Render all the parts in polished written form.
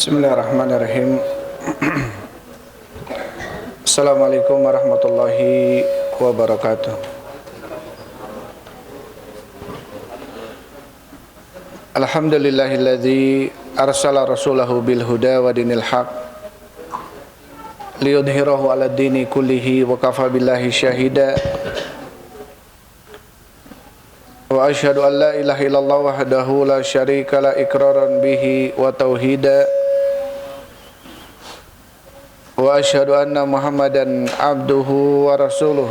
Bismillahirrahmanirrahim. Assalamualaikum warahmatullahi wabarakatuh. Alhamdulillahilladzi arsala rasulahu bil huda wa dinil haq liyudhhirahu 'alad dini kullihi wa kafa billahi syahida. Wa asyhadu an la ilaha illallah wahdahu la syarika la iqraran bihi wa tauhida. Wa asyhadu anna Muhammadan abduhu wa rasuluh.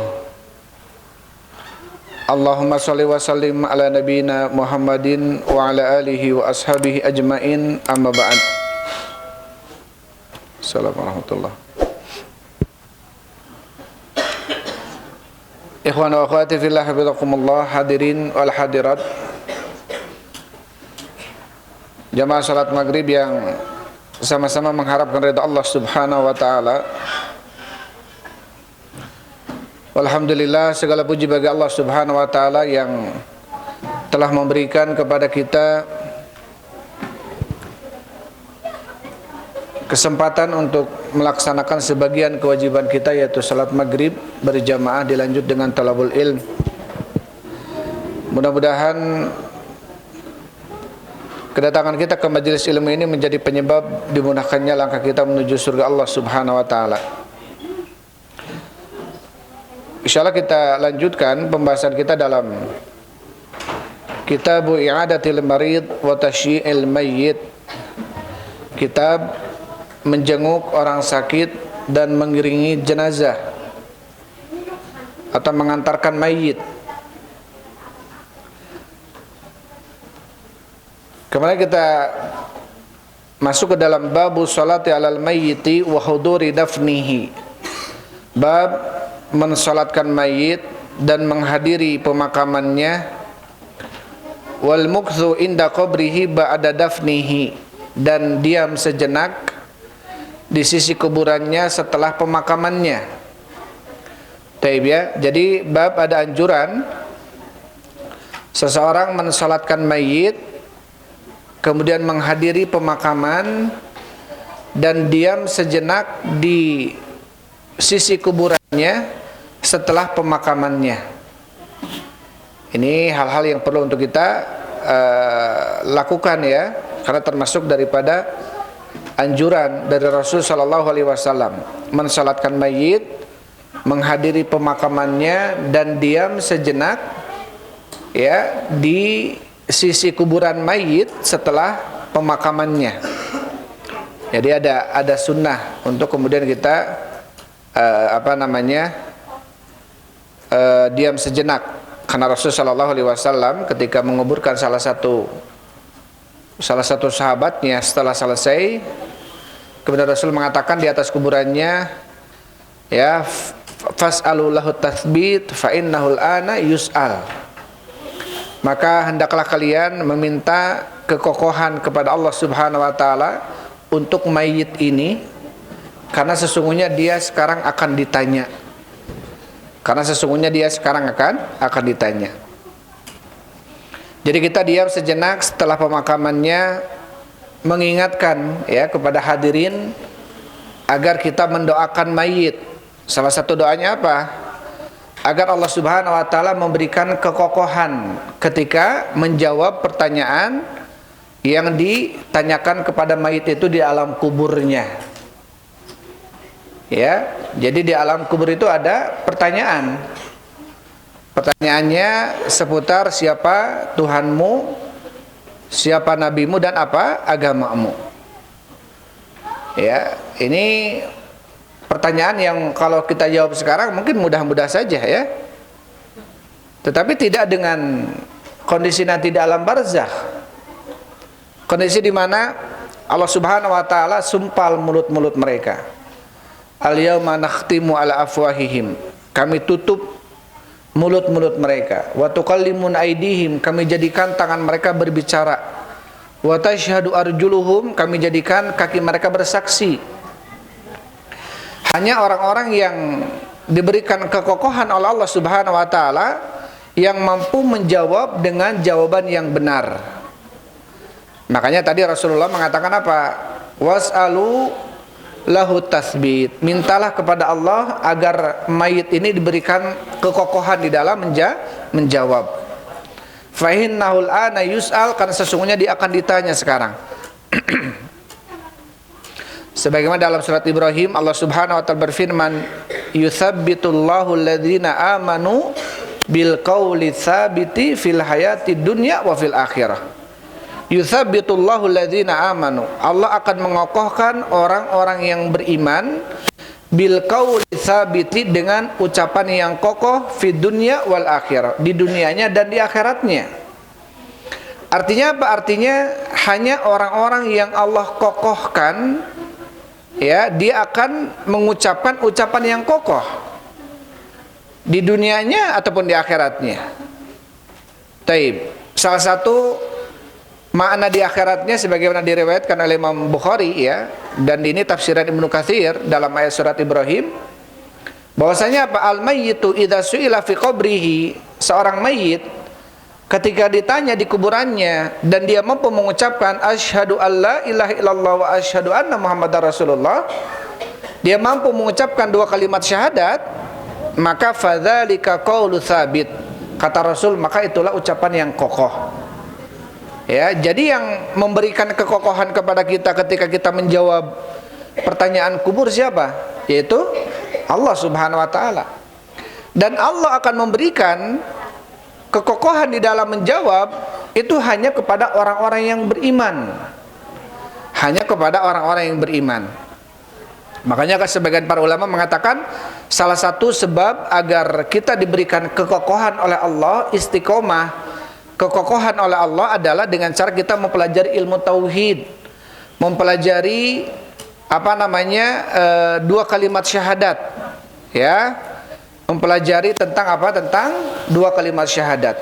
Allahumma salli wa sallim ala nabiyyina Muhammadin wa ala alihi wa ashabihi ajmain, amma ba'd. Assalamualaikum warahmatullahi wabarakatuh. Ikhwan wa akhwati fillah, hafizakumullah, hadirin wal hadirat, jamaah salat maghrib yang sama-sama mengharapkan ridha Allah subhanahu wa ta'ala. Alhamdulillah, segala puji bagi Allah subhanahu wa ta'ala yang telah memberikan kepada kita kesempatan untuk melaksanakan sebagian kewajiban kita, yaitu salat maghrib berjamaah dilanjut dengan talabul ilm. Mudah-mudahan kedatangan kita ke majelis ilmu ini menjadi penyebab dimudahkannya langkah kita menuju surga Allah subhanahu wa ta'ala. Insyaallah kita lanjutkan pembahasan kita dalam Kitab I'adatil Marid wa Tashyi'il Mayyit, kitab menjenguk orang sakit dan mengiringi jenazah atau mengantarkan mayit. Kemudian kita masuk ke dalam babu salati alal mayyiti wa huduri dafnihi, bab mensalatkan mayit dan menghadiri pemakamannya, wal mukthu inda qabrihi ba'da dafnihi, dan diam sejenak di sisi kuburannya setelah pemakamannya. Taib ya. Jadi bab ada anjuran seseorang mensalatkan mayit, kemudian menghadiri pemakaman dan diam sejenak di sisi kuburannya setelah pemakamannya. Ini hal-hal yang perlu untuk kita lakukan ya, karena termasuk daripada anjuran dari Rasul sallallahu alaihi wasallam, mensalatkan mayit, menghadiri pemakamannya dan diam sejenak ya di sisi kuburan mayit setelah pemakamannya. Jadi ada sunnah untuk kemudian kita diam sejenak, karena Rasul sallallahu alaihi wasallam ketika menguburkan salah satu sahabatnya, setelah selesai kemudian Rasul mengatakan di atas kuburannya, ya, fas'alu lahu tatsbit fa innahu al-ana yus'al, maka hendaklah kalian meminta kekokohan kepada Allah subhanahu wa ta'ala untuk mayit ini, karena sesungguhnya dia sekarang akan ditanya. Jadi kita diam sejenak setelah pemakamannya, mengingatkan ya kepada hadirin agar kita mendoakan mayit. Salah satu doanya apa? Agar Allah subhanahu wa ta'ala memberikan kekokohan ketika menjawab pertanyaan yang ditanyakan kepada mayit itu di alam kuburnya. Ya, jadi di alam kubur itu ada pertanyaan. Pertanyaannya seputar siapa Tuhanmu, siapa nabimu, dan apa agamamu. Ya, ini pertanyaan yang kalau kita jawab sekarang mungkin mudah-mudah saja ya. Tetapi tidak dengan kondisi nanti di alam barzakh. Kondisi di mana Allah Subhanahu wa taala sumpal mulut-mulut mereka. Al-yauma nakhtimu ala afwahihim. Kami tutup mulut-mulut mereka. Wa tukallimun aydihim, kami jadikan tangan mereka berbicara. Wa tashhadu arjuluhum, kami jadikan kaki mereka bersaksi. Hanya orang-orang yang diberikan kekokohan oleh Allah Subhanahu wa taala yang mampu menjawab dengan jawaban yang benar. Makanya tadi Rasulullah mengatakan apa? was'alu lahu tasbit. Mintalah kepada Allah agar mayit ini diberikan kekokohan di dalam menjawab. Fahinnahul ana yus'al, karena sesungguhnya dia akan ditanya sekarang. Sebagaimana dalam surat Ibrahim Allah Subhanahu wa taala berfirman, yutsabbitullahu alladhina amanu bil qauli tsabiti fil hayati dunya wa fil akhirah. Yutsabbitullahu alladhina amanu, Allah akan mengokohkan orang-orang yang beriman bil qauli tsabiti, dengan ucapan yang kokoh fid dunya wal akhirah, di dunianya dan di akhiratnya. Artinya apa? Artinya hanya orang-orang yang Allah kokohkan, ya, dia akan mengucapkan ucapan yang kokoh di dunianya ataupun di akhiratnya. Taib. Salah satu makna di akhiratnya sebagaimana diriwayatkan oleh Imam Bukhari, ya, dan ini tafsiran Ibnu Katsir dalam ayat surat Ibrahim, bahwasanya apa? Al-mayyitu idza su'ila fi qabrihi, seorang mayit ketika ditanya di kuburannya dan dia mampu mengucapkan asyhadu alla ilaha illallah wa asyhadu anna muhammadar rasulullah, dia mampu mengucapkan dua kalimat syahadat, maka fadzalika qaulu tsabit, kata Rasul, maka itulah ucapan yang kokoh. Ya, jadi yang memberikan kekokohan kepada kita ketika kita menjawab pertanyaan kubur siapa? Yaitu Allah Subhanahu wa taala. Dan Allah akan memberikan kekokohan di dalam menjawab itu hanya kepada orang-orang yang beriman. Hanya kepada orang-orang yang beriman. Makanya sebagian para ulama mengatakan salah satu sebab agar kita diberikan kekokohan oleh Allah, istiqomah, kekokohan oleh Allah adalah dengan cara kita mempelajari ilmu tauhid, mempelajari dua kalimat syahadat, ya, mempelajari tentang apa? Tentang dua kalimat syahadat.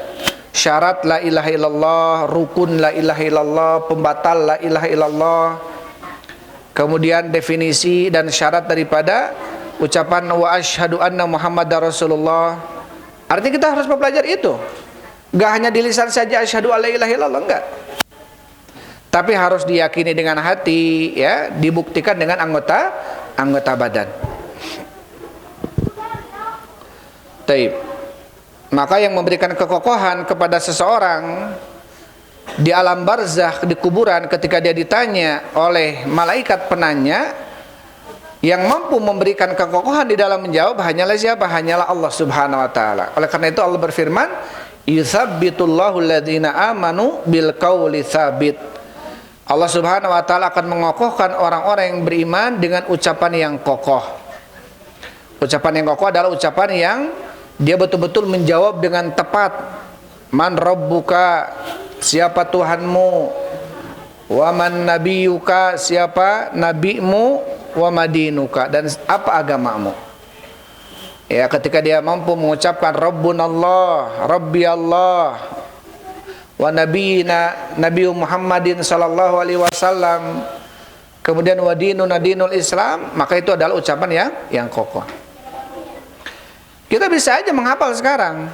Syarat la ilaha illallah, rukun la ilaha illallah, pembatal la ilaha illallah. Kemudian definisi dan syarat daripada ucapan wa asyhadu anna muhammadar rasulullah. Artinya kita harus mempelajari itu. Enggak hanya di lisan saja asyhadu alla ilaha illallah, enggak. Tapi harus diyakini dengan hati, ya, dibuktikan dengan anggota badan. Taib. Maka yang memberikan kekokohan kepada seseorang di alam barzakh, di kuburan, ketika dia ditanya oleh malaikat penanya, yang mampu memberikan kekokohan di dalam menjawab hanyalah siapa? Hanyalah Allah Subhanahu wa taala. Oleh karena itu Allah berfirman, yutsabbitullahu alladhina amanu bil qauli tsabit. Allah Subhanahu wa taala akan mengokohkan orang-orang yang beriman dengan ucapan yang kokoh. Ucapan yang kokoh adalah ucapan yang dia betul-betul menjawab dengan tepat. Man rabbuka, siapa Tuhanmu? Wa man nabiyuka, siapa nabimu? Wa madinuka, dan apa agamamu? Ya, ketika dia mampu mengucapkan Rabbunallah, Rabbi Allah, wa nabiyina Nabi Muhammadin sallallahu alaihi wasallam, kemudian wa dinuna dinul Islam, maka itu adalah ucapan yang kokoh. Kita bisa aja menghafal sekarang,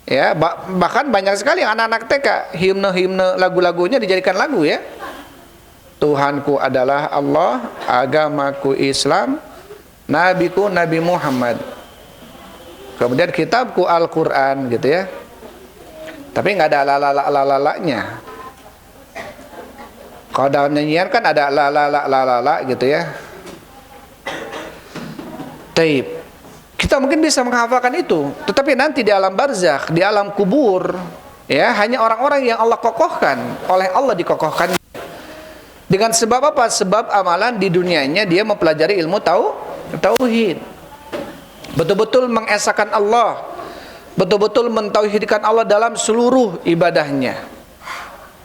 ya, bahkan banyak sekali anak-anak TK himne lagu-lagunya dijadikan lagu, ya. Tuhanku adalah Allah, agamaku Islam, nabiku Nabi Muhammad, kemudian kitabku Al-Quran, gitu, ya. Tapi nggak ada la-la-la-la-la-nya. Kalau dalam nyanyian kan ada la-la-la-la-la, gitu, ya. Taib. Kita mungkin bisa menghafalkan itu, tetapi nanti di alam barzakh, di alam kubur, ya, hanya orang-orang yang Allah kokohkan, oleh Allah dikokohkan. Dengan sebab apa? Sebab amalan di dunianya dia mempelajari ilmu tauhid. Betul-betul mengesahkan Allah, betul-betul mentauhidkan Allah dalam seluruh ibadahnya,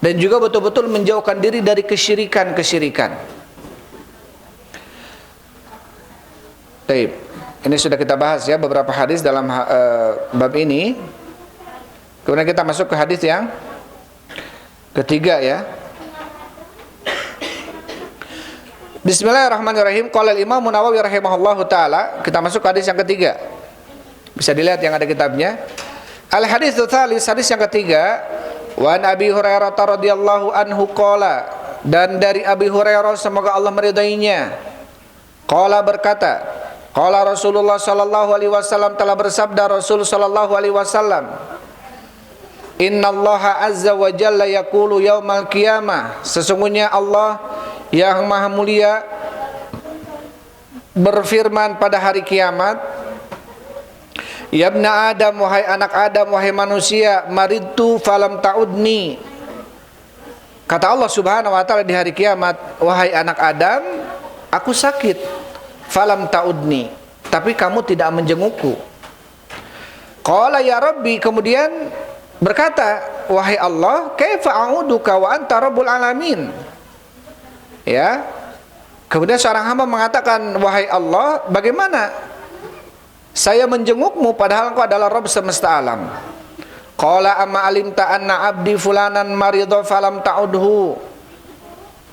dan juga betul-betul menjauhkan diri dari kesyirikan-kesyirikan. Baik, ini sudah kita bahas, ya, beberapa hadis dalam bab ini. Kemudian kita masuk ke hadis yang ketiga, ya. Bismillahirrahmanirrahim. Qala al-Imam Nawawi rahimahullahu taala. Kita masuk ke hadis yang ketiga. Bisa dilihat yang ada kitabnya. Al-hadits tsalis, hadis yang ketiga. Wa an Abi Hurairah radhiyallahu anhu qala, dan dari Abi Hurairah semoga Allah meridainya, qala berkata, qala Rasulullah sallallahu alaihi wasallam, telah bersabda Rasul sallallahu alaihi wasallam, innallaha azza wa jalla yaqulu yaumal qiyamah, sesungguhnya Allah yang maha mulia berfirman pada hari kiamat, ya ibna Adam, wahai anak Adam, wahai manusia, maridtu falam ta'udni. Kata Allah subhanahu wa ta'ala di hari kiamat, wahai anak Adam, aku sakit, falam ta'udni, tapi kamu tidak menjengukku. Qala ya Rabbi, kemudian berkata, wahai Allah, kaifa a'uduka wa anta rabbul alamin. Ya, kemudian seorang hamba mengatakan, wahai Allah, bagaimana saya menjengukmu padahal engkau adalah Rabb semesta alam. Qala amma alimta anna abdi fulanan maridha falam ta'udhu.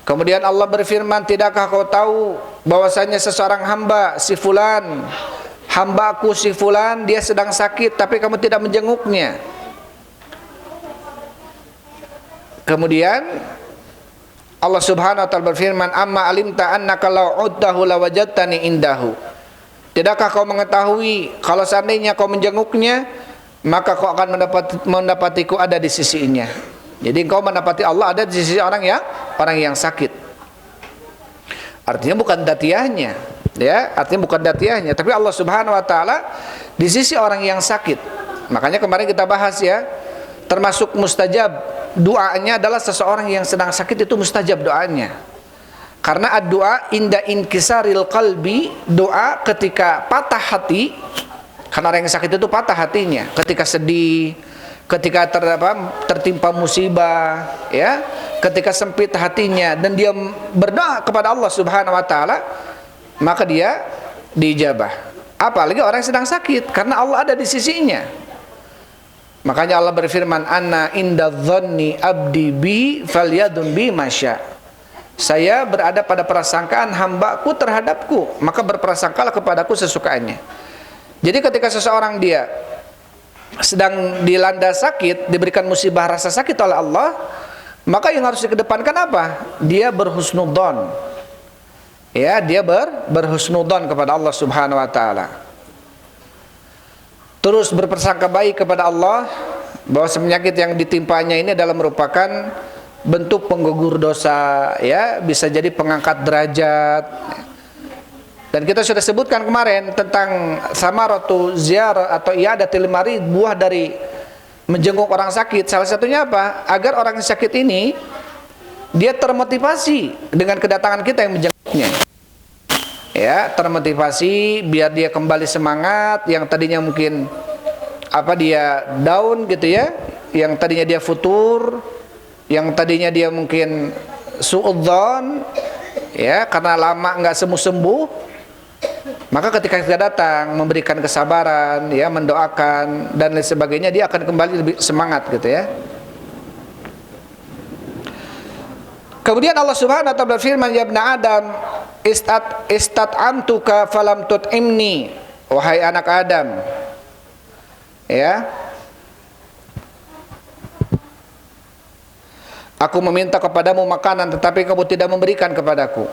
Kemudian Allah berfirman, tidakkah kau tahu bahwasanya seseorang hamba si fulan, hambaku si fulan, dia sedang sakit tapi kamu tidak menjenguknya. Kemudian Allah subhanahu wa ta'ala berfirman, amma alimta annaka law uddahu lawajadtani indahu. Tidakkah kau mengetahui kalau seandainya kau menjenguknya, maka kau akan mendapatiku ada di sisinya. Jadi kau mendapati Allah ada di sisi orang yang sakit. Artinya bukan datiahnya, ya, artinya bukan datiahnya, tapi Allah subhanahu wa ta'ala di sisi orang yang sakit. Makanya kemarin kita bahas, ya, termasuk mustajab doanya adalah seseorang yang sedang sakit, itu mustajab doanya. Karena ad-doa inda inkisaril qalbi, doa ketika patah hati. Karena orang yang sakit itu patah hatinya ketika sedih, ketika tertimpa musibah, ya, ketika sempit hatinya, dan dia berdoa kepada Allah subhanahu wa ta'ala, maka dia diijabah. Apalagi orang yang sedang sakit, karena Allah ada di sisinya. Makanya Allah berfirman, anna inda dhanni abdi bi falyadun bi masya. Saya berada pada prasangkaan hambaku terhadapku, maka berprasangkalah kepadaku sesukanya. Jadi ketika seseorang dia sedang dilanda sakit, diberikan musibah rasa sakit oleh Allah, maka yang harus dikedepankan apa? Dia berhusnudzon. Ya, dia berhusnudzon kepada Allah subhanahu wa ta'ala. Terus berprasangka baik kepada Allah bahwa penyakit yang ditimpanya ini adalah merupakan bentuk penggugur dosa, ya, bisa jadi pengangkat derajat. Dan kita sudah sebutkan kemarin tentang samaratu ziarah atau iadatil marid, buah dari menjenguk orang sakit. Salah satunya apa? Agar orang yang sakit ini dia termotivasi dengan kedatangan kita yang menjenguknya. Ya, termotivasi biar dia kembali semangat, yang tadinya mungkin dia down gitu, ya, yang tadinya dia futur, yang tadinya dia mungkin suudzon, ya, karena lama nggak sembuh-sembuh. Maka ketika kita datang memberikan kesabaran, ya, mendoakan dan lain sebagainya, dia akan kembali lebih semangat gitu, ya. Kemudian Allah subhanahu wa ta'ala berfirman, ya ibna Adam istat'amtuka falam tut'imni. Wahai anak Adam, ya, aku meminta kepadamu makanan tetapi kamu tidak memberikan kepadaku.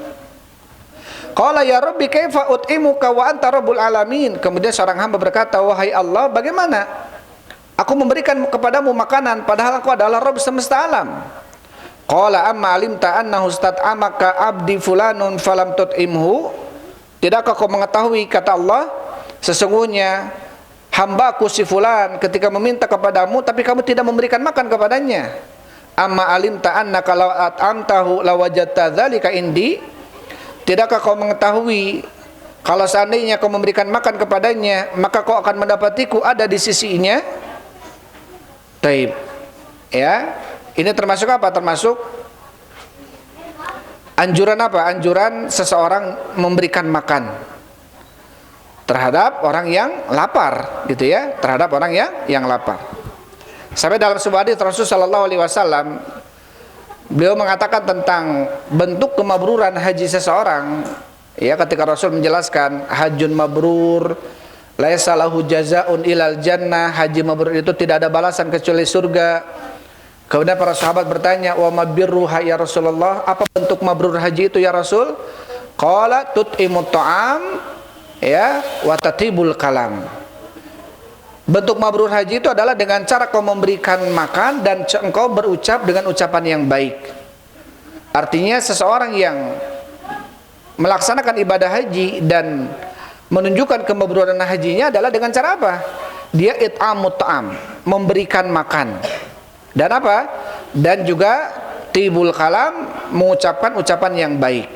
Qala ya Rabbi kaifa ut'imuka wa anta rabbul alamin. Kemudian seorang hamba berkata, wahai Allah, bagaimana aku memberikan kepadamu makanan padahal Engkau adalah Rabb semesta alam. Qala amma alimta annahu stat'amaka abdi fulanun falam tut'imhu. Tidakkah kau mengetahui, kata Allah, sesungguhnya hambaku si fulan ketika meminta kepadamu tapi kamu tidak memberikan makan kepadanya. Amma alimta annaka law at'amtahu lawajadta dzalika indi. Tidakkah kau mengetahui kalau seandainya kau memberikan makan kepadanya, maka kau akan mendapatiku ada di sisinya. Taib. Ya, ini termasuk apa? Termasuk anjuran apa? Anjuran seseorang memberikan makan terhadap orang yang lapar, gitu, ya, terhadap orang yang lapar. Sampai dalam sebuah hadis Rasul sallallahu alaihi wasallam, beliau mengatakan tentang bentuk kemabruran haji seseorang, ya, ketika Rasul menjelaskan hajjun mabrur laisa lahu jazaun ilal jannah, haji mabrur itu tidak ada balasan kecuali surga. Kemudian para sahabat bertanya, "Wa ma birruha ya Rasulullah?" Apa bentuk mabrur haji itu ya Rasul? Qala tut'imut ta'am ya wa tatibul kalam. Bentuk mabrur haji itu adalah dengan cara kau memberikan makan dan engkau berucap dengan ucapan yang baik. Artinya seseorang yang melaksanakan ibadah haji dan menunjukkan kemabruran hajinya adalah dengan cara apa? Dia it'amut ta'am, memberikan makan. Dan apa? Dan juga tibul kalam, mengucapkan ucapan yang baik.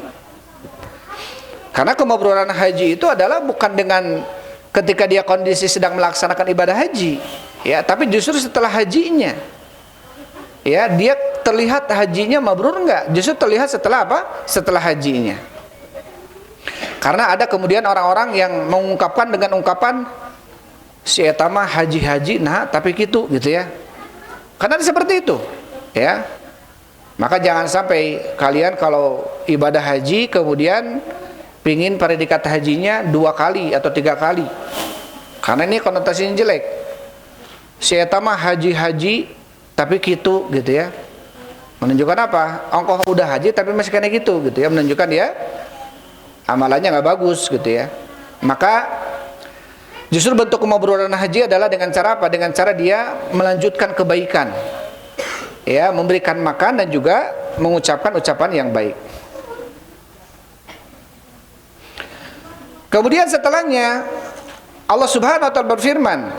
Karena kemabruran haji itu adalah bukan dengan ketika dia kondisi sedang melaksanakan ibadah haji, ya, tapi justru setelah hajinya. Ya, dia terlihat hajinya mabrur enggak? Justru terlihat setelah apa? Setelah hajinya. Karena ada kemudian orang-orang yang mengungkapkan dengan ungkapan si eta mah haji-haji nah tapi gitu ya. Karena seperti itu, ya. Maka jangan sampai kalian kalau ibadah haji kemudian pingin predikat hajinya 2 kali atau 3 kali. Karena ini konotasinya jelek. Si eta mah haji-haji tapi gitu ya. Menunjukkan apa? Engkau udah haji tapi masih kayak gitu ya, menunjukkan dia amalannya nggak bagus gitu ya. Maka justru bentuk kemabruran haji adalah dengan cara apa? Dengan cara dia melanjutkan kebaikan, ya, memberikan makan dan juga mengucapkan ucapan yang baik. Kemudian setelahnya Allah Subhanahu wa taala berfirman,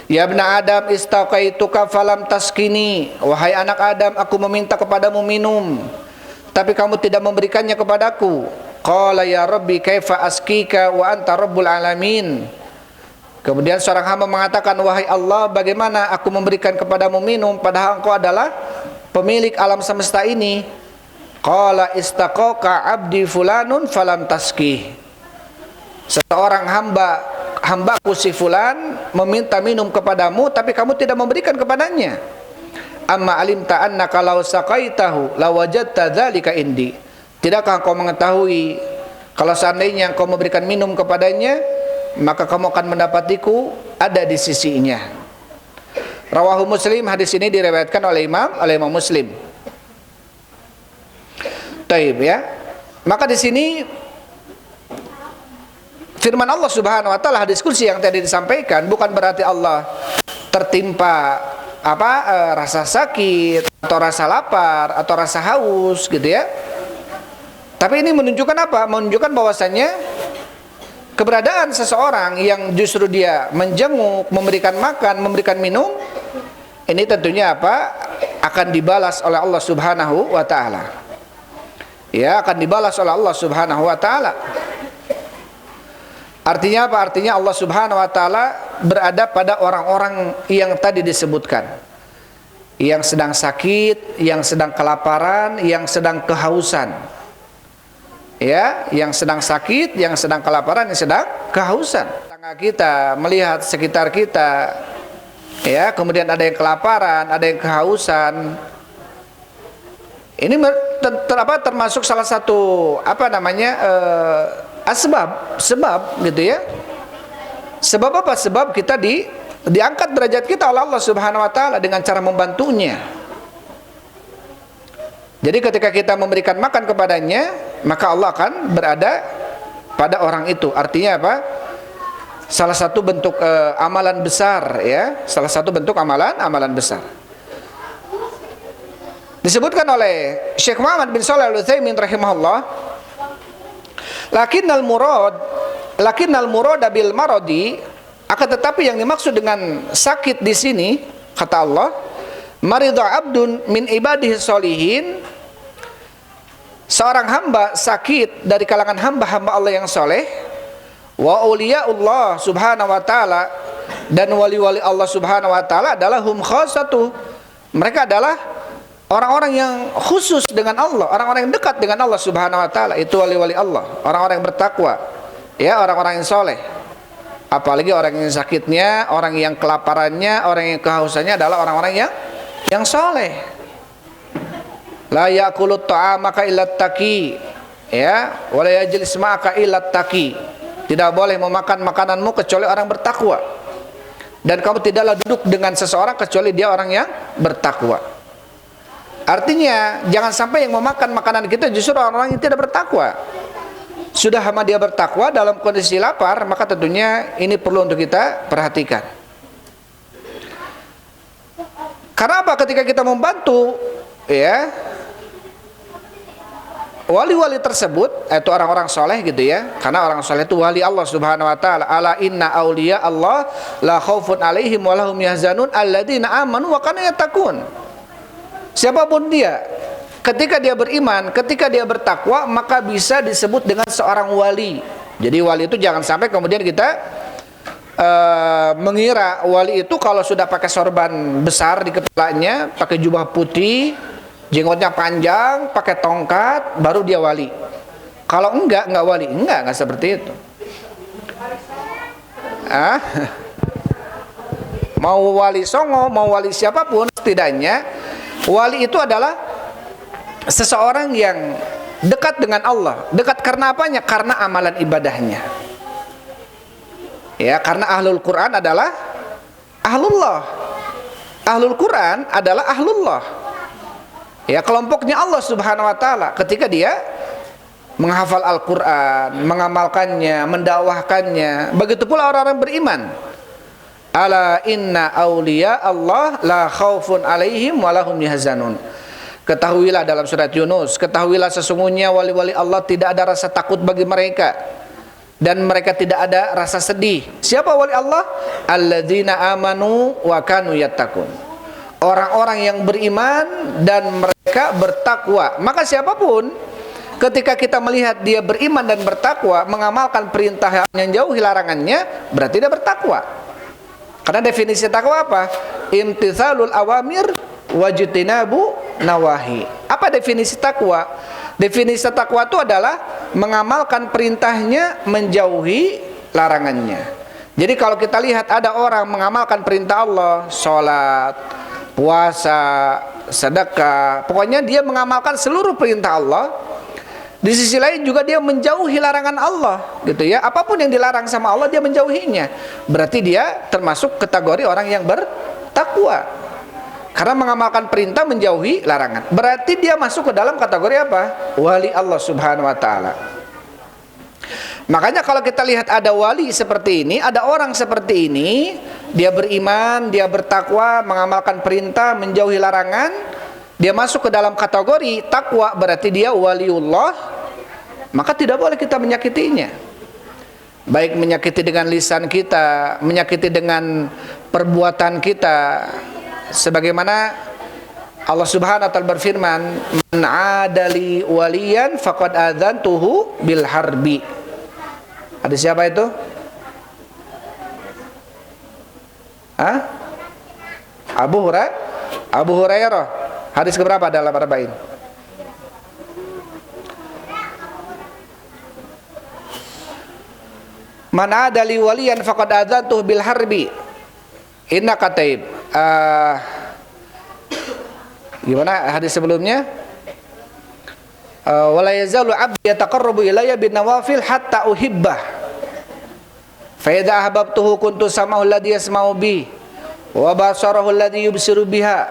"Ya ibna Adam istaqaituka falam taskini." Wahai anak Adam, aku meminta kepadamu minum, tapi kamu tidak memberikannya kepadaku. Qala ya Rabbi kaifa askika wa anta rabbul alamin. Kemudian seorang hamba mengatakan, wahai Allah, bagaimana aku memberikan kepadamu minum padahal engkau adalah pemilik alam semesta ini. Qala istaqaka abdi fulanun falam taskih. Seorang hambaku si fulan meminta minum kepadamu tapi kamu tidak memberikan kepadanya. Amma alimta annaka law saqaitahu lawajadta dzalika indi. Tidakkah engkau mengetahui kalau seandainya engkau memberikan minum kepadanya, maka kamu akan mendapatiku ada di sisinya. Rawahu Muslim, hadis ini diriwayatkan oleh Imam Muslim. Taib ya. Maka di sini firman Allah Subhanahu wa taala, hadis kursi yang tadi disampaikan bukan berarti Allah tertimpa rasa sakit atau rasa lapar atau rasa haus gitu ya. Tapi ini menunjukkan apa? Menunjukkan bahwasannya keberadaan seseorang yang justru dia menjenguk, memberikan makan, memberikan minum, ini tentunya apa? Akan dibalas oleh Allah Subhanahu wa taala. Ya, akan dibalas oleh Allah Subhanahu wa taala. Artinya apa? Artinya Allah Subhanahu wa taala berada pada orang-orang yang tadi disebutkan. Yang sedang sakit, yang sedang kelaparan, yang sedang kehausan. Ya, yang sedang sakit, yang sedang kelaparan, yang sedang kehausan. Tetangga kita melihat sekitar kita, ya, kemudian ada yang kelaparan, ada yang kehausan. Ini termasuk salah satu sebab gitu ya. Sebab apa? Sebab kita diangkat derajat kita oleh Allah Subhanahu wa taala dengan cara membantunya. Jadi ketika kita memberikan makan kepadanya, maka Allah akan berada pada orang itu. Artinya apa? Salah satu bentuk amalan besar ya, salah satu bentuk amalan besar. Disebutkan oleh Syekh Muhammad bin Shalih Al-Utsaimin rahimahullah, lakinnal murad bil maradi, akan tetapi yang dimaksud dengan sakit di sini kata Allah, maridha abdun min ibadihi sholihin, seorang hamba sakit dari kalangan hamba-hamba Allah yang soleh, wa auliyaullah subhanahu wa ta'ala, dan wali-wali Allah subhanahu wa ta'ala adalah hum khasatu, mereka adalah orang-orang yang khusus dengan Allah, orang-orang yang dekat dengan Allah subhanahu wa ta'ala. Itu wali-wali Allah, orang-orang yang bertakwa, ya, orang-orang yang soleh. Apalagi orang yang sakitnya, orang yang kelaparannya, orang yang kehausannya adalah orang-orang yang soleh. La yakulut ta'amaka illat taqi, ya, wa la yajlis ma'aka illat taqi. Tidak boleh memakan makananmu kecuali orang bertakwa. dan kamu tidaklah duduk dengan seseorang kecuali dia orang yang bertakwa. Artinya jangan sampai yang memakan makanan kita justru orang-orang yang tidak bertakwa. Sudah sama dia bertakwa dalam kondisi lapar, maka tentunya ini perlu untuk kita perhatikan. Karena apa? Ketika kita membantu, ya, wali-wali tersebut, itu orang-orang soleh gitu ya, karena orang soleh itu wali Allah subhanahu wa ta'ala. Ala inna awliya Allah la khaufun alaihim wa lahum yahzanun alladzina amanu wa kanu yattaqun. Siapapun dia, ketika dia beriman, ketika dia bertakwa, maka bisa disebut dengan seorang wali. Jadi wali itu jangan sampai kemudian kita mengira wali itu kalau sudah pakai sorban besar di kepalanya, pakai jubah putih, jenggotnya panjang, pakai tongkat, baru dia wali. Kalau enggak wali. Enggak seperti itu. Mau wali songo, mau wali siapapun, setidaknya wali itu adalah seseorang yang dekat dengan Allah. Dekat karena apanya? Karena amalan ibadahnya. Ya, karena ahlul Quran adalah ahlullah. Ahlul Quran adalah ahlullah. Ya, kelompoknya Allah subhanahu wa ta'ala. Ketika dia menghafal Al-Quran, mengamalkannya, mendakwahkannya. Begitu pula orang-orang beriman. Ala inna awliya Allah la khaufun alaihim walahum yahzanun. Ketahuilah dalam surat Yunus, ketahuilah sesungguhnya wali-wali Allah tidak ada rasa takut bagi mereka, dan mereka tidak ada rasa sedih. Siapa wali Allah? Alladzina amanu wa kanu yattaqun. Orang-orang yang beriman dan mereka bertakwa. Maka siapapun ketika kita melihat dia beriman dan bertakwa, mengamalkan perintah yang jauhi larangannya, berarti dia bertakwa. Karena definisi takwa apa? Imtithalul awamir wajtinabu nawahi. Apa definisi takwa? Definisi takwa itu adalah mengamalkan perintahnya, menjauhi larangannya. Jadi kalau kita lihat ada orang mengamalkan perintah Allah, sholat, puasa, sedekah, pokoknya dia mengamalkan seluruh perintah Allah. Di sisi lain juga dia menjauhi larangan Allah, gitu ya. Apapun yang dilarang sama Allah dia menjauhinya. Berarti dia termasuk kategori orang yang bertakwa. Karena mengamalkan perintah, menjauhi larangan. Berarti dia masuk ke dalam kategori apa? Wali Allah subhanahu wa ta'ala. Makanya kalau kita lihat ada wali seperti ini, ada orang seperti ini, dia beriman, dia bertakwa, mengamalkan perintah, menjauhi larangan, dia masuk ke dalam kategori takwa, berarti dia waliullah. Maka tidak boleh kita menyakitinya. Baik menyakiti dengan lisan kita, menyakiti dengan perbuatan kita. Sebagaimana Allah subhanahu wa ta'ala berfirman, man adali waliyan faqad adzantuhu bil harbi. Ada siapa itu? Abu Hurairah. Hadis keberapa dalam Arba'in? Man adali waliyan faqad adzantuhu bil harbi. Inna kataib. Gimana hadis sebelumnya? Wala yazalu 'abdi yataqarrabu ilayya bin nawafil hatta uhibbah. Fa idza ahbabtuhu kuntu sam'ahu alladhi yasma'u bi, wa basarahu alladhi yubsiru biha,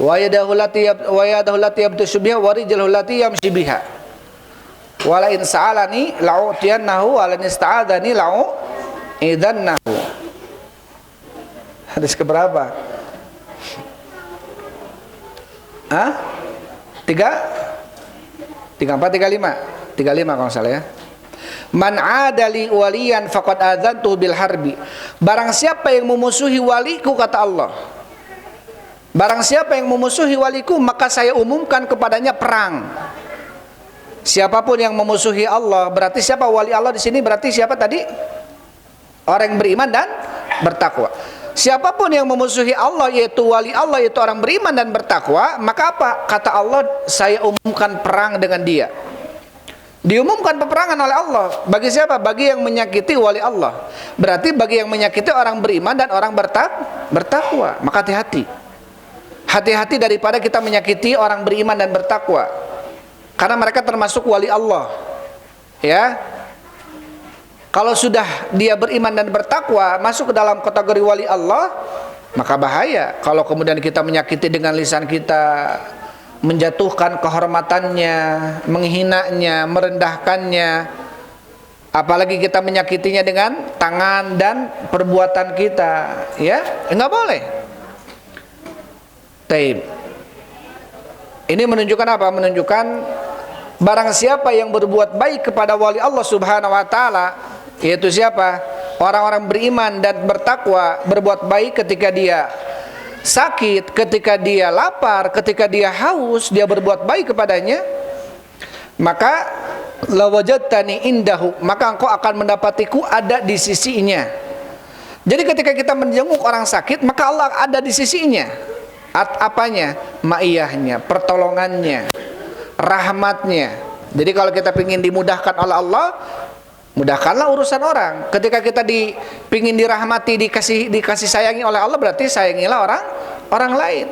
wa yadahu allati yabtashu biha, wa rijluhu allati yamshi biha. Wala in sa'alani la'utiyannahu wa lan ista'adani la'u'idannahu. Hadis keberapa? Tiga empat, 35 kalau salah ya. Man adali waliyan faqad adzantuhu bil harbi. Barang siapa yang memusuhi waliku, kata Allah, barang siapa yang memusuhi waliku, maka saya umumkan kepadanya perang. Siapapun yang memusuhi Allah, berarti siapa wali Allah di sini? Berarti siapa tadi? Orang yang beriman dan bertakwa. Siapapun yang memusuhi Allah, yaitu wali Allah, yaitu orang beriman dan bertakwa, maka apa? Kata Allah, saya umumkan perang dengan dia. Diumumkan peperangan oleh Allah. Bagi siapa? Bagi yang menyakiti wali Allah. Berarti bagi yang menyakiti orang beriman dan orang bertakwa. Maka hati-hati. Hati-hati daripada kita menyakiti orang beriman dan bertakwa. Karena mereka termasuk wali Allah. Ya. Kalau sudah dia beriman dan bertakwa, masuk ke dalam kategori wali Allah, maka bahaya kalau kemudian kita menyakiti dengan lisan kita, menjatuhkan kehormatannya, menghinanya, merendahkannya, apalagi kita menyakitinya dengan tangan dan perbuatan kita, ya, enggak boleh. Taib. Ini menunjukkan apa? Menunjukkan barang siapa yang berbuat baik kepada wali Allah Subhanahu wa taala, yaitu siapa? Orang-orang beriman dan bertakwa, berbuat baik ketika dia sakit, ketika dia lapar, ketika dia haus, dia berbuat baik kepadanya, maka lawajadtani indahu, maka engkau akan mendapatiku ada di sisinya. Jadi ketika kita menjenguk orang sakit, maka Allah ada di sisinya. Apanya? Ma'iyahnya, pertolongannya, rahmatnya. Jadi kalau kita ingin dimudahkan oleh Allah, mudahkanlah urusan orang. Ketika kita pingin dirahmati, dikasih sayangi oleh Allah, berarti sayangilah orang lain.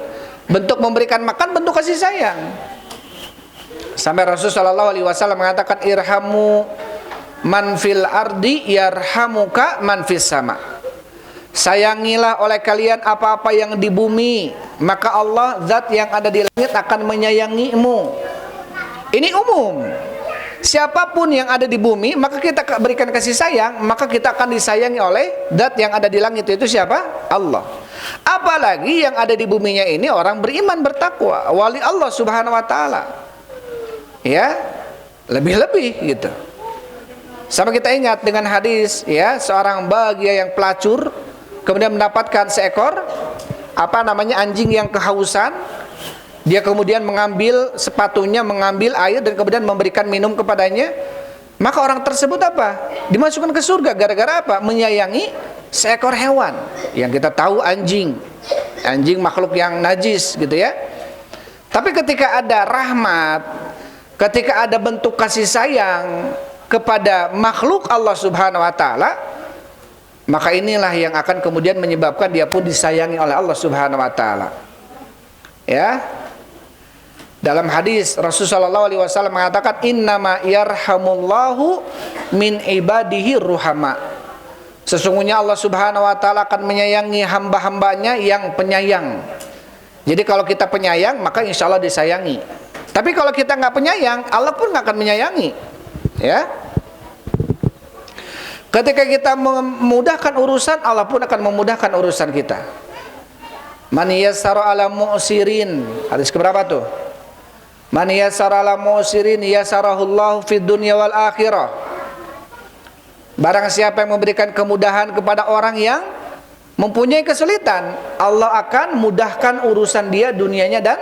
Bentuk memberikan makan, bentuk kasih sayang. Sampai Rasulullah SAW mengatakan, irhamu man fil ardi yarhamuka man fis sama. Sayangilah oleh kalian apa-apa yang di bumi, maka Allah, zat yang ada di langit, akan menyayangimu. Ini umum. Siapapun yang ada di bumi, maka kita berikan kasih sayang, maka kita akan disayangi oleh zat yang ada di langit, itu siapa? Allah. Apalagi yang ada di buminya ini orang beriman, bertakwa, wali Allah Subhanahu wa taala. Ya, lebih-lebih gitu. Sama kita ingat dengan hadis, ya, seorang bahagia yang pelacur kemudian mendapatkan seekor anjing yang kehausan. Dia kemudian mengambil sepatunya, mengambil air dan kemudian memberikan minum kepadanya. Maka orang tersebut apa? Dimasukkan ke surga. Gara-gara apa? Menyayangi seekor hewan. Yang kita tahu anjing makhluk yang najis gitu ya. Tapi ketika ada rahmat, ketika ada bentuk kasih sayang kepada makhluk Allah Subhanahu wa taala, maka inilah yang akan kemudian menyebabkan dia pun disayangi oleh Allah Subhanahu wa taala. Ya. Dalam hadis Rasulullah SAW mengatakan, innama yarhamullahu min ibadihi ruhama. Sesungguhnya Allah Subhanahu wa taala akan menyayangi hamba-hambanya yang penyayang. Jadi kalau kita penyayang, maka insya Allah disayangi. Tapi kalau kita nggak penyayang, Allah pun nggak akan menyayangi. Ya. Ketika kita memudahkan urusan, Allah pun akan memudahkan urusan kita. Man yassara ala mu'sirin. Hadis keberapa tuh? Man yassara ala mu'sirin yassarahullahu fid dunya wal akhirah. Barang siapa yang memberikan kemudahan kepada orang yang mempunyai kesulitan, Allah akan mudahkan urusan dia dunianya dan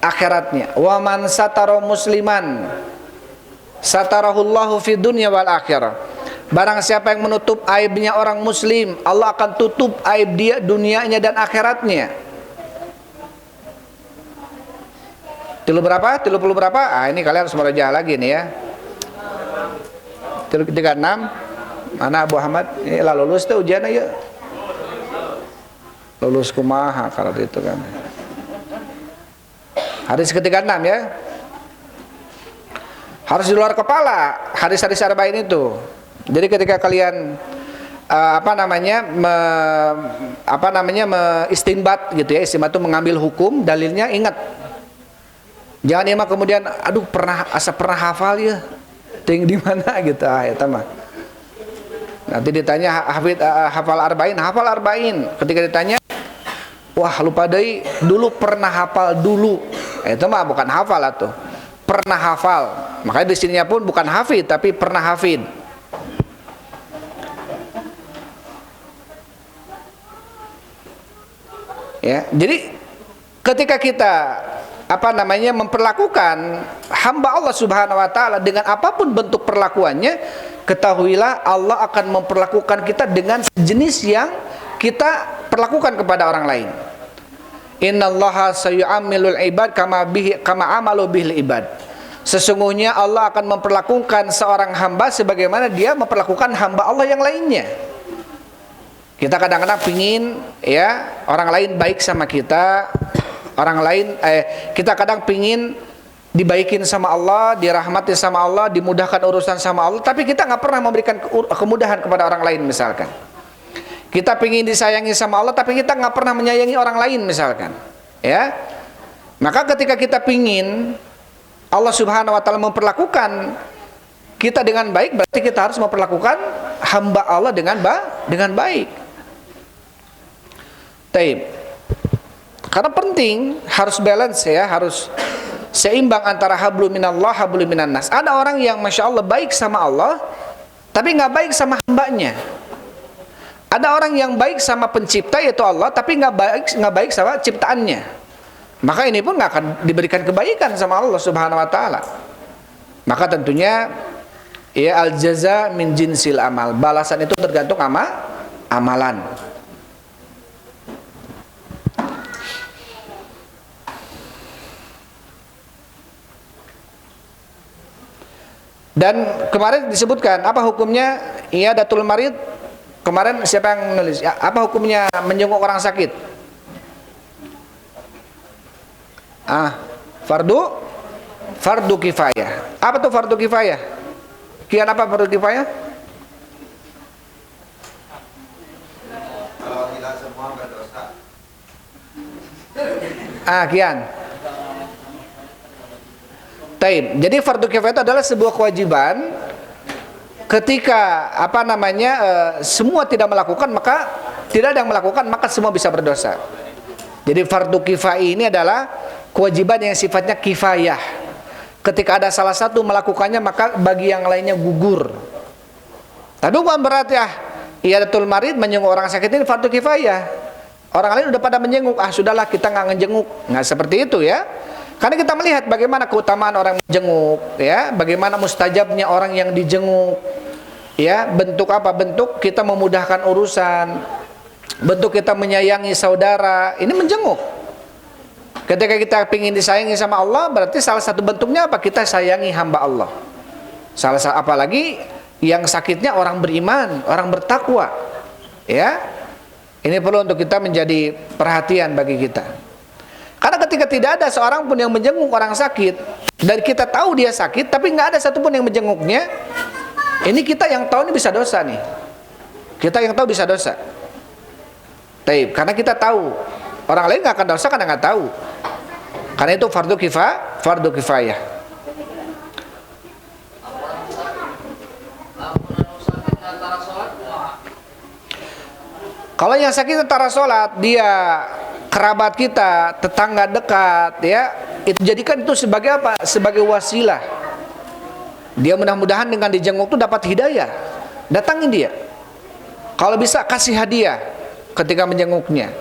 akhiratnya. Wa man satara musliman satarahullahu fid dunya wal akhirah. Barang siapa yang menutup aibnya orang muslim, Allah akan tutup aib dia dunianya dan akhiratnya. Tilu berapa? Tilu puluh berapa? Ah, ini kalian harus merajaah lagi nih ya. Tilu 36. Mana Abu Ahmad? Ini lah lulus tuh ujiannya ya. Lulus kumaha kalau itu kan. Hadis ke-36 ya. Harus di luar kepala hadis-hadis arba'in itu. Jadi ketika kalian istinbat gitu ya, istinbat itu mengambil hukum, dalilnya ingat. Jangan imak kemudian aduh pernah hafal ya. Ting di mana gitu eta mah. Nanti ditanya hafal arba'in. Ketika ditanya, wah lupa deui, dulu pernah hafal dulu. Itu mah bukan hafal atuh. Pernah hafal. Makanya di sininya pun bukan hafid tapi pernah hafid. Ya, jadi ketika kita memperlakukan hamba Allah Subhanahu wa taala dengan apapun bentuk perlakuannya, ketahuilah Allah akan memperlakukan kita dengan sejenis yang kita perlakukan kepada orang lain. Innallaha sayu'amilul ibad kama amalu bihil ibad. Sesungguhnya Allah akan memperlakukan seorang hamba sebagaimana dia memperlakukan hamba Allah yang lainnya. Kita kadang-kadang pingin ya orang lain baik sama kita, kita kadang pingin dibaikin sama Allah, dirahmati sama Allah, dimudahkan urusan sama Allah, tapi kita nggak pernah memberikan kemudahan kepada orang lain misalkan. Kita pingin disayangi sama Allah, tapi kita nggak pernah menyayangi orang lain misalkan, ya. Maka ketika kita pingin Allah Subhanahu Wa Taala memperlakukan kita dengan baik, berarti kita harus memperlakukan hamba Allah dengan baik. Taib. Karena penting, harus balance ya, harus seimbang antara hablum minallah, hablum minan nas. Ada orang yang Masya Allah baik sama Allah, tapi nggak baik sama hambanya. Ada orang yang baik sama pencipta yaitu Allah, tapi nggak baik sama ciptaannya. Maka ini pun nggak akan diberikan kebaikan sama Allah Subhanahu Wa Taala. Maka tentunya ya al jaza min jinsil amal. Balasan itu tergantung amalan. Dan kemarin disebutkan apa hukumnya iyadatul marid. Kemarin siapa yang nulis? Ya, apa hukumnya menjenguk orang sakit? Fardu kifayah. Apa tuh fardu kifayah? Kian apa fardu kifayah? Kalau tidak semua berdosa. Kian. Taib. Jadi fardu kifayah itu adalah sebuah kewajiban ketika semua tidak melakukan, maka tidak ada yang melakukan, maka semua bisa berdosa. Jadi fardu kifayah ini adalah kewajiban yang sifatnya kifayah. Ketika ada salah satu melakukannya, maka bagi yang lainnya gugur. Tapi bukan berarti iyadatul marid, menjenguk orang sakit ini fardu kifayah. Orang lain udah pada menjenguk, sudahlah kita nggak ngejenguk. Nggak seperti itu ya. Karena kita melihat bagaimana keutamaan orang menjenguk, ya, bagaimana mustajabnya orang yang dijenguk, ya, bentuk apa? Bentuk kita memudahkan urusan, bentuk kita menyayangi saudara, ini menjenguk. Ketika kita ingin disayangi sama Allah, berarti salah satu bentuknya apa? Kita sayangi hamba Allah. Apalagi yang sakitnya orang beriman, orang bertakwa, ya. Ini perlu untuk kita menjadi perhatian bagi kita. Karena ketika tidak ada seorang pun yang menjenguk orang sakit, dan kita tahu dia sakit, tapi nggak ada satupun yang menjenguknya, ini kita yang tahu ini bisa dosa nih. Kita yang tahu bisa dosa. Taib, karena kita tahu. Orang lain nggak akan dosa karena nggak tahu. Karena itu fardu kifayah. Kalau yang sakit antara sholat, dia kerabat kita, tetangga dekat, ya, itu jadikan itu sebagai apa? Sebagai wasilah. Dia mudah-mudahan dengan dijenguk itu dapat hidayah. Datangin dia. Kalau bisa kasih hadiah ketika menjenguknya.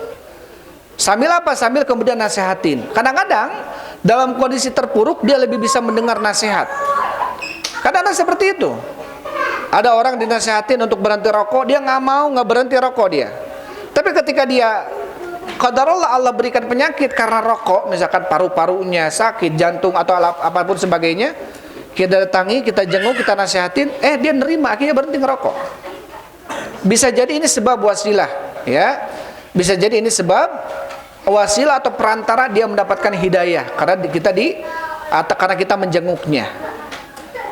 Sambil apa? Sambil kemudian nasihatin. Kadang-kadang dalam kondisi terpuruk dia lebih bisa mendengar nasihat. Kadang-kadang seperti itu. Ada orang dinasihatin untuk berhenti rokok, dia nggak berhenti rokok dia. Tapi ketika dia qadarullah Allah berikan penyakit karena rokok, misalkan paru-parunya sakit, jantung atau apapun sebagainya, kita datangi, kita jenguk, kita nasihatin, dia nerima, akhirnya berhenti ngerokok. Bisa jadi ini sebab wasilah, ya. Bisa jadi ini sebab wasilah atau perantara dia mendapatkan hidayah karena kita menjenguknya.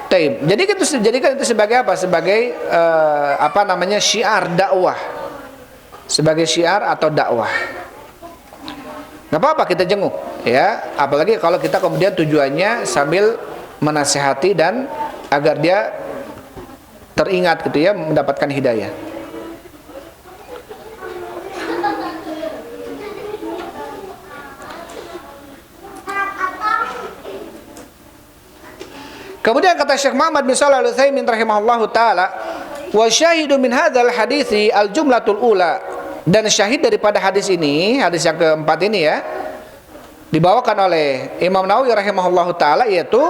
Taib. Jadikan itu sebagai apa? Sebagai syiar dakwah. Sebagai syiar atau dakwah. Nggak apa-apa kita jenguk, ya. Apalagi kalau kita kemudian tujuannya sambil menasihati dan agar dia teringat gitu ya, mendapatkan hidayah. Kemudian kata Syekh Muhammad bin Shalih Al-Utsaimin rahimahullahu taala, wa syahidu min hadzal hadithi al-jumlatul ula. Dan syahid daripada hadis ini, hadis yang keempat ini ya, dibawakan oleh Imam Nawawi rahimahullahu taala, yaitu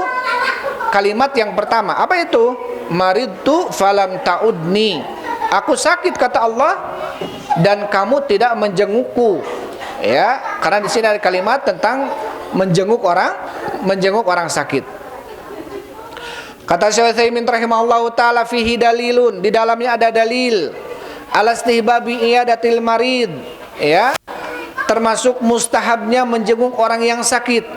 kalimat yang pertama. Apa itu? Maridtu falam ta'udni. Aku sakit kata Allah dan kamu tidak menjengukku. Ya, karena di sini ada kalimat tentang menjenguk orang sakit. Kata Syekh Utsaimin rahimahullahu taala, fihi dalilun, di dalamnya ada dalil alastihbabi iyadatil marid, ya, termasuk mustahabnya menjenguk orang yang sakit.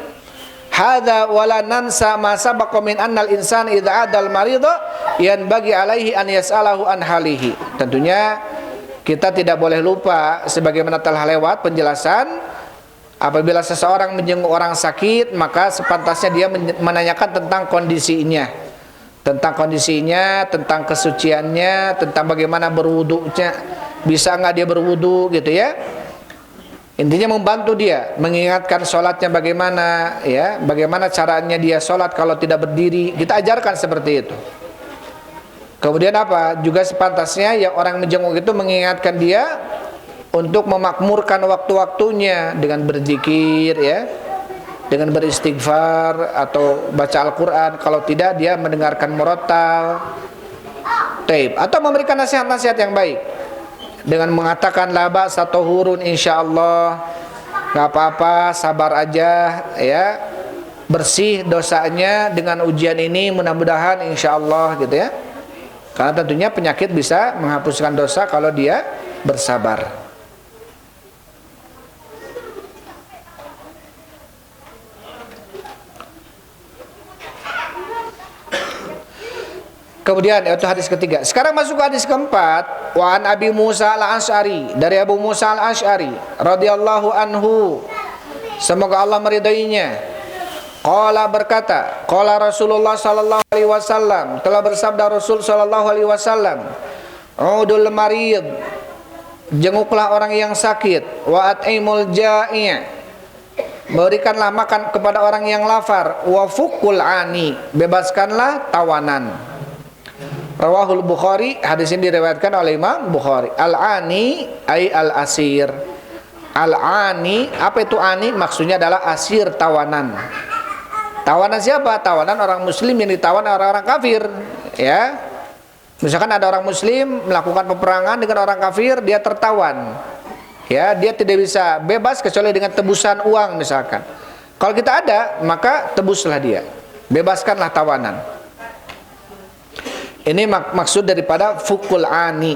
hadza wala nansa ma sabaqa min annal insan idza adal maridha yanbaghi alaihi an yas'alahu an halihi. Tentunya kita tidak boleh lupa sebagaimana telah lewat penjelasan, apabila seseorang menjenguk orang sakit maka sepantasnya dia menanyakan tentang kondisinya, tentang kesuciannya, tentang bagaimana berwudunya, bisa nggak dia berwudu gitu ya. Intinya membantu dia, mengingatkan sholatnya bagaimana, ya, bagaimana caranya dia sholat kalau tidak berdiri, kita ajarkan seperti itu. Kemudian apa? Juga sepantasnya yang orang menjenguk itu mengingatkan dia untuk memakmurkan waktu-waktunya dengan berzikir, ya, dengan beristighfar atau baca Al-Quran. Kalau tidak dia mendengarkan murattal, taib, atau memberikan nasihat-nasihat yang baik dengan mengatakan la ba'sa tahurun insyaallah, nggak apa-apa, sabar aja ya, bersih dosanya dengan ujian ini, mudah-mudahan insyaallah gitu ya. Karena tentunya penyakit bisa menghapuskan dosa kalau dia bersabar. Kemudian itu hadis ketiga. Sekarang masuk ke hadis keempat. Wa an Abi Musa al-Asy'ari, dari Abu Musa al-Asy'ari radhiyallahu anhu, semoga Allah meridainya. Qala berkata, qala Rasulullah sallallahu alaihi wasallam, telah bersabda Rasul sallallahu alaihi wasallam, udul marid, jenguklah orang yang sakit, wa at'imul ja'i', berikanlah makan kepada orang yang lapar, wa fukul ani, bebaskanlah tawanan. Rawahul Bukhari, hadis ini diriwayatkan oleh Imam Bukhari. Al-ani ay al-asir. Al-ani, apa itu ani? Maksudnya adalah asir, tawanan. Tawanan siapa? Tawanan orang muslim yang ditawan orang-orang kafir, ya. Misalkan ada orang muslim melakukan peperangan dengan orang kafir, dia tertawan. Ya, dia tidak bisa bebas kecuali dengan tebusan uang misalkan. Kalau kita ada, maka tebuslah dia. Bebaskanlah tawanan. Ini maksud daripada fukul ani.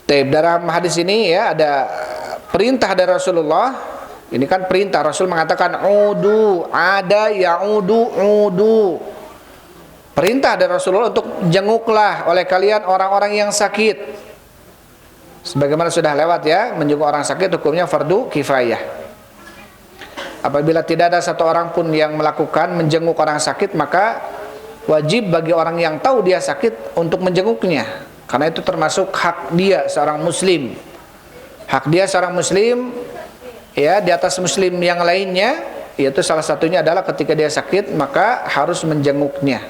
Dalam hadis ini ya ada perintah dari Rasulullah. Ini kan perintah, Rasul mengatakan udu, ada ya'udu, udu. Perintah dari Rasulullah untuk jenguklah oleh kalian orang-orang yang sakit. Sebagaimana sudah lewat ya, menjenguk orang sakit hukumnya fardu kifayah. Apabila tidak ada satu orang pun yang melakukan menjenguk orang sakit, maka wajib bagi orang yang tahu dia sakit untuk menjenguknya, karena itu termasuk hak dia seorang muslim. Hak dia seorang muslim ya di atas muslim yang lainnya, yaitu salah satunya adalah ketika dia sakit maka harus menjenguknya.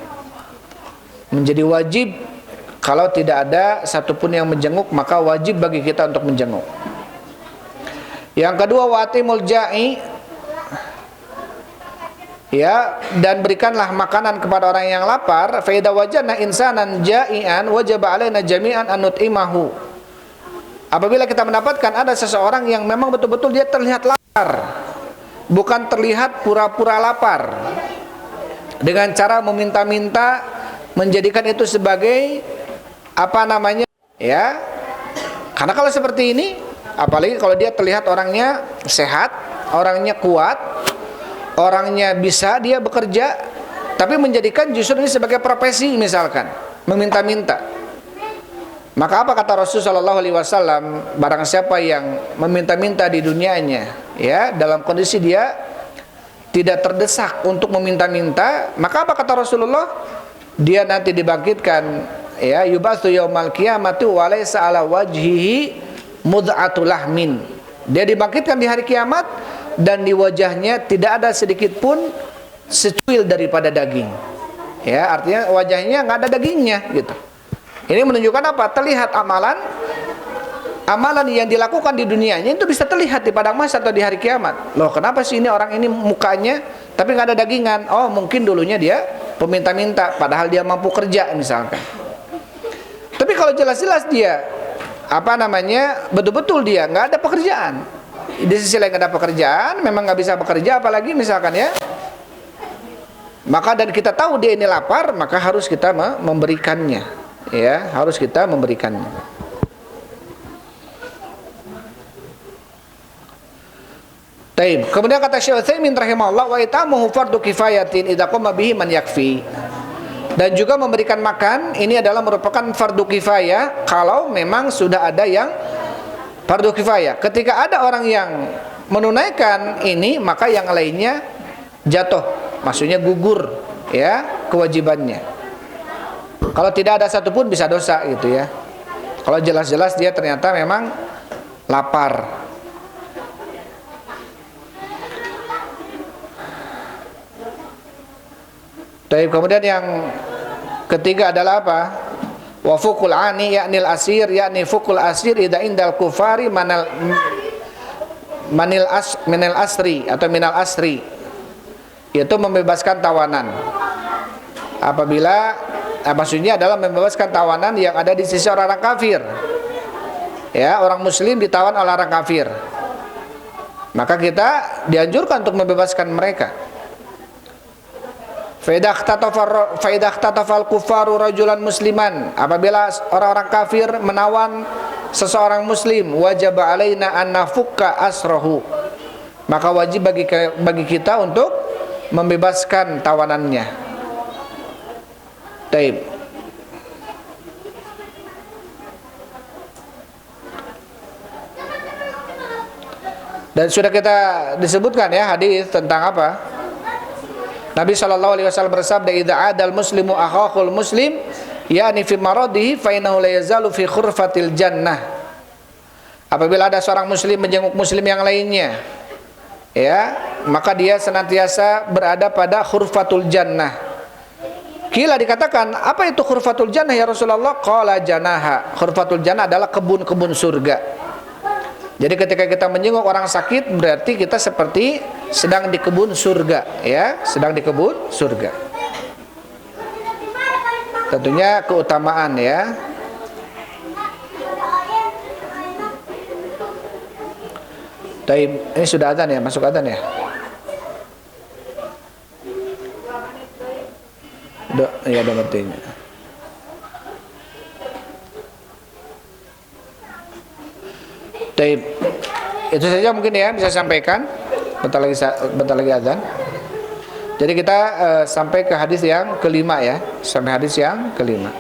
Menjadi wajib, kalau tidak ada satupun yang menjenguk maka wajib bagi kita untuk menjenguk. Yang kedua, watimul ja'i, ya, dan berikanlah makanan kepada orang yang lapar. Fa idza wajadna insanan ja'ian wajaba alaina jami'an an nut'imahu. Apabila kita mendapatkan ada seseorang yang memang betul-betul dia terlihat lapar, bukan terlihat pura-pura lapar, dengan cara meminta-minta, menjadikan itu sebagai apa namanya, ya. Karena kalau seperti ini, apalagi kalau dia terlihat orangnya sehat, orangnya kuat, orangnya bisa dia bekerja, tapi menjadikan justru ini sebagai profesi misalkan, meminta-minta. Maka apa kata Rasul sallallahu alaihi wasallam, barang siapa yang meminta-minta di dunianya, ya, dalam kondisi dia tidak terdesak untuk meminta-minta, maka apa kata Rasulullah? Dia nanti dibangkitkan, ya, yubatsu yaumal qiyamati wa laysa ala wajhihi mud'atul lahmin. Dia dibangkitkan di hari kiamat dan di wajahnya tidak ada sedikit pun secuil daripada daging. Ya, artinya wajahnya nggak ada dagingnya gitu. Ini menunjukkan apa? Terlihat amalan yang dilakukan di dunianya itu bisa terlihat di padang mahsyar atau di hari kiamat. Loh, kenapa sih ini orang ini mukanya tapi nggak ada dagingan? Oh, mungkin dulunya dia peminta-minta padahal dia mampu kerja misalkan. Tapi kalau jelas-jelas dia apa namanya, betul-betul dia nggak ada pekerjaan, di sisi lain nggak ada pekerjaan, memang nggak bisa bekerja apalagi misalkan ya, maka dan kita tahu dia ini lapar, maka harus kita memberikannya, ya, harus kita memberikannya. Taib. Kemudian kata Syekh Utsaimin rahimahullah, wa itamuhu fardu kifayatin idza qama bihi man yakfi. Dan juga memberikan makan ini adalah merupakan fardu kifayah kalau memang sudah ada yang fardu kifayah. Ketika ada orang yang menunaikan ini, maka yang lainnya jatuh, maksudnya gugur ya kewajibannya. Kalau tidak ada satupun bisa dosa gitu ya. Kalau jelas-jelas dia ternyata memang lapar. Kemudian yang ketiga adalah apa? Wa fuqul ani yaknil asir, yakni fuqul asir idza indal kufari minal asri atau minal asri, yaitu membebaskan tawanan. Apabila maksudnya adalah membebaskan tawanan yang ada di sisi orang kafir. Ya, orang muslim ditawan oleh orang kafir. Maka kita dianjurkan untuk membebaskan mereka. Faidah tatafal kufaru rajulan musliman, apabila orang-orang kafir menawan seseorang muslim, wajib alaina an nafukka asrahu, maka wajib bagi kita untuk membebaskan tawanannya. Taib. Dan sudah kita disebutkan ya hadis tentang apa? Nabi SAW bersabda, idza adal muslimu akhahul muslim yakni fi maradihi fa innahu la yazalu fi khurfatil jannah. Apabila ada seorang muslim menjenguk muslim yang lainnya, ya, maka dia senantiasa berada pada khurfatul jannah. Kila dikatakan, apa itu khurfatul jannah ya Rasulullah? Qala janaha. Khurfatul jannah adalah kebun-kebun surga. Jadi ketika kita menjenguk orang sakit, berarti kita seperti sedang di kebun surga, ya, sedang di kebun surga. Tentunya keutamaan ya. Taib, ini sudah adzan ya, masuk adzan ya. Ya ada matinya. Taib. Itu saja mungkin ya bisa sampaikan. Bentar lagi azan. Jadi kita sampai ke hadis yang kelima ya, sampai hadis yang kelima.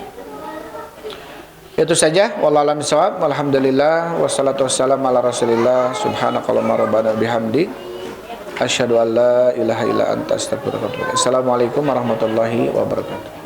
Itu saja. Wallahu a'lam bishawab. Alhamdulillah wassalatu wassalamu ala Rasulillah. Subhanakallahumma rabbana bihamdik asyhadu an la ilaha illa anta astaghfiruka wa atubu ilaik. Assalamualaikum warahmatullahi wabarakatuh.